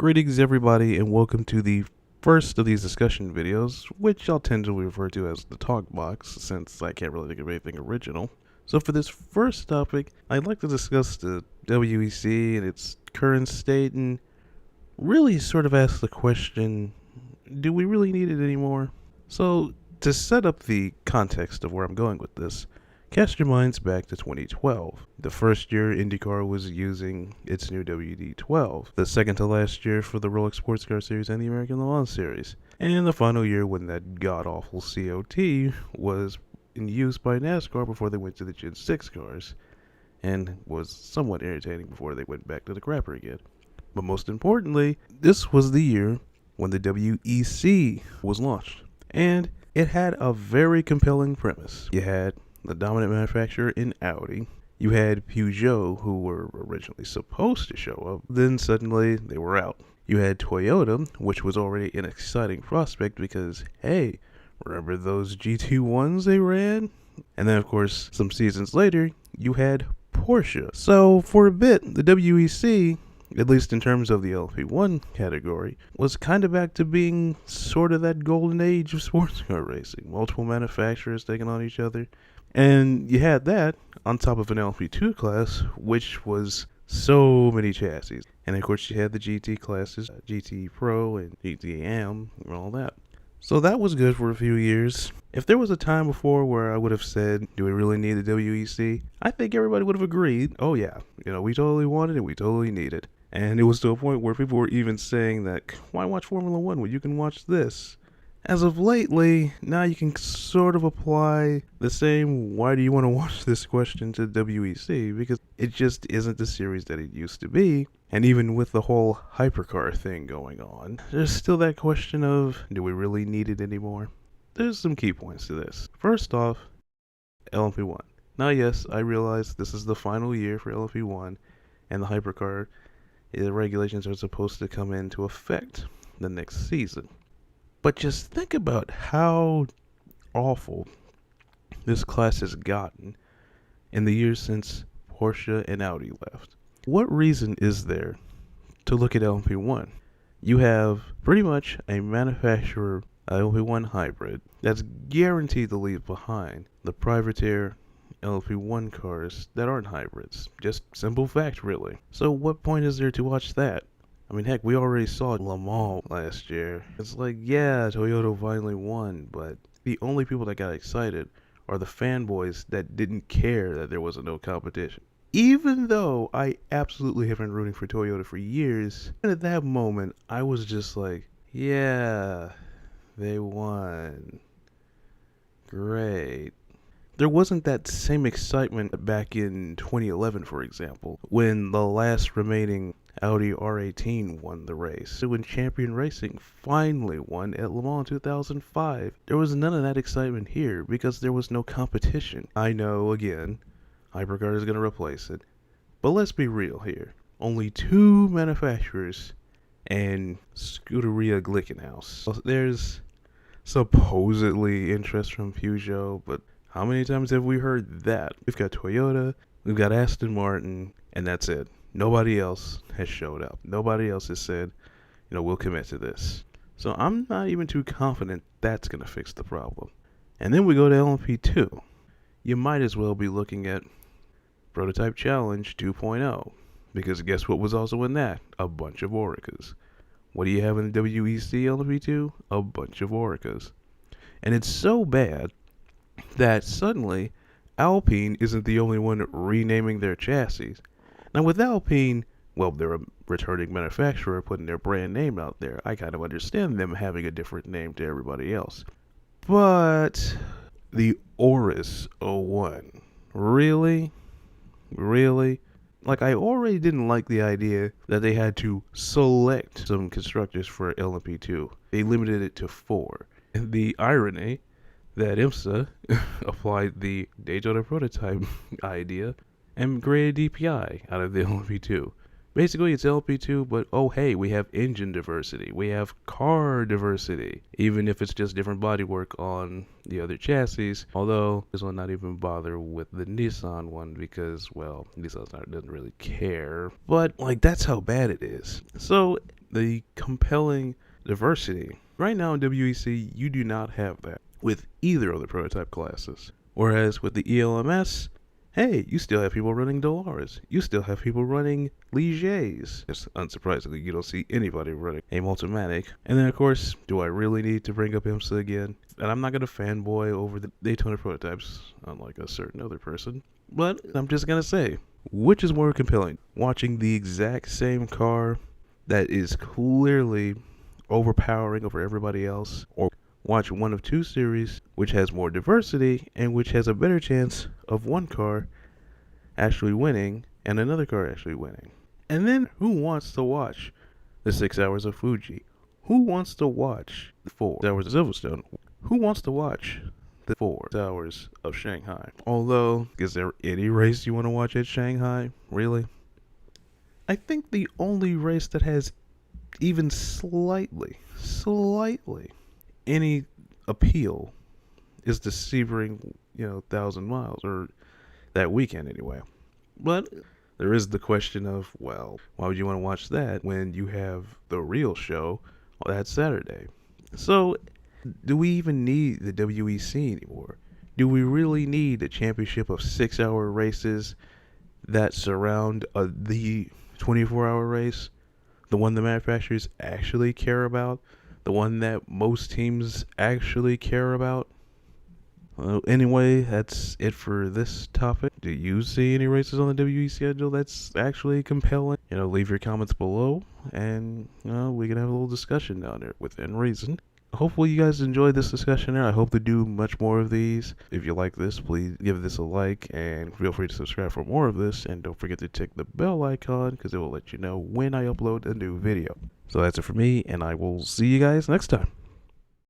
Greetings everybody and welcome to the first of these discussion videos, which I'll tend to refer to as the talk box since I can't really think of anything original. So for this first topic, I'd like to discuss the WEC and its current state and really sort of ask the question, do we really need it anymore? So to set up the context of where I'm going with this, cast your minds back to 2012. The first year IndyCar was using its new WD12, the second to last year for the Rolex Sports Car Series and the American Le Mans Series, and the final year when that god-awful COT was in use by NASCAR before they went to the Gen 6 cars, and was somewhat irritating before they went back to the crapper again. But most importantly, this was the year when the WEC was launched, and it had a very compelling premise. You had the dominant manufacturer in Audi. You had Peugeot, who were originally supposed to show up, then suddenly they were out. You had Toyota, which was already an exciting prospect because, hey, remember those GT1s they ran? And then, of course, some seasons later, you had Porsche. So, for a bit, the WEC, at least in terms of the LMP1 category, was kind of back to being sort of that golden age of sports car racing. Multiple manufacturers taking on each other. And you had that on top of an LMP2 class, which was so many chassis. And of course you had the GT classes, GT Pro and GT Am and all that. So that was good for a few years. If there was a time before where I would have said, do we really need the WEC? I think everybody would have agreed, oh yeah, we totally wanted it, we totally need it. And it was to a point where people were even saying that, why watch Formula One when you can watch this? As of lately, now you can sort of apply the same why do you want to watch this question to WEC, because it just isn't the series that it used to be. And even with the whole hypercar thing going on, there's still that question of, do we really need it anymore? There's some key points to this. First off, LMP1. Now yes, I realize this is the final year for LMP1, and the hypercar regulations are supposed to come into effect the next season. But just think about how awful this class has gotten in the years since Porsche and Audi left. What reason is there to look at LMP1? You have pretty much a manufacturer LMP1 hybrid that's guaranteed to leave behind the privateer LMP1 cars that aren't hybrids. Just simple fact, really. So what point is there to watch that? I mean, heck, we already saw Le Mans last year. It's like, yeah, Toyota finally won, but the only people that got excited are the fanboys that didn't care that there was no competition. Even though I absolutely have been rooting for Toyota for years, and at that moment, I was just like, yeah, they won. Great. There wasn't that same excitement back in 2011, for example, when the last remaining Audi R18 won the race. So when Champion Racing finally won at Le Mans 2005, there was none of that excitement here because there was no competition. I know, again, hypercar is going to replace it, but let's be real here. Only two manufacturers and Scuderia Glickenhaus. There's supposedly interest from Peugeot, but how many times have we heard that? We've got Toyota, we've got Aston Martin, and that's it. Nobody else has showed up. Nobody else has said, we'll commit to this. So I'm not even too confident that's going to fix the problem. And then we go to LMP2. You might as well be looking at Prototype Challenge 2.0. Because guess what was also in that? A bunch of Oricas. What do you have in the WEC LMP2? A bunch of Oricas. And it's so bad that suddenly Alpine isn't the only one renaming their chassis. Now with Alpine, well, they're a returning manufacturer putting their brand name out there. I kind of understand them having a different name to everybody else. But the Oris 01, really? Really? Like, I already didn't like the idea that they had to select some constructors for LMP2. They limited it to 4. And the irony that IMSA applied the Daytona prototype idea and created DPI out of the LMP2. Basically, it's LMP2, but oh hey, we have engine diversity. We have car diversity. Even if it's just different bodywork on the other chassis. Although, this one not even bother with the Nissan one because, well, Nissan doesn't really care. But, like, that's how bad it is. So, the compelling diversity. Right now in WEC, you do not have that with either of the prototype classes. Whereas with the ELMS, hey, you still have people running Dolores. You still have people running Legers. It's unsurprisingly, you don't see anybody running a Multimatic. And then, of course, do I really need to bring up IMSA again? And I'm not going to fanboy over the Daytona prototypes, unlike a certain other person. But I'm just going to say, which is more compelling? Watching the exact same car that is clearly overpowering over everybody else, or watch one of two series which has more diversity and which has a better chance of one car actually winning and another car actually winning. And then who wants to watch the 6 hours of Fuji? Who wants to watch the 4 hours of Silverstone? Who wants to watch the 4 hours of Shanghai? Although, is there any race you want to watch at Shanghai? Really? I think the only race that has even slightly any appeal is the Sebring, 1,000 miles, or that weekend anyway. But there is the question of, well, why would you want to watch that when you have the real show that Saturday? So, do we even need the WEC anymore? Do we really need a championship of 6-hour races that surround the 24-hour race? The one the manufacturers actually care about? The one that most teams actually care about? Anyway, that's it for this topic. Do you see any races on the WE schedule that's actually compelling? Leave your comments below, and we can have a little discussion down there within reason. Hopefully you guys enjoyed this discussion there. I hope to do much more of these. If you like this, please give this a like, and feel free to subscribe for more of this. And don't forget to tick the bell icon, because it will let you know when I upload a new video. So that's it for me, and I will see you guys next time.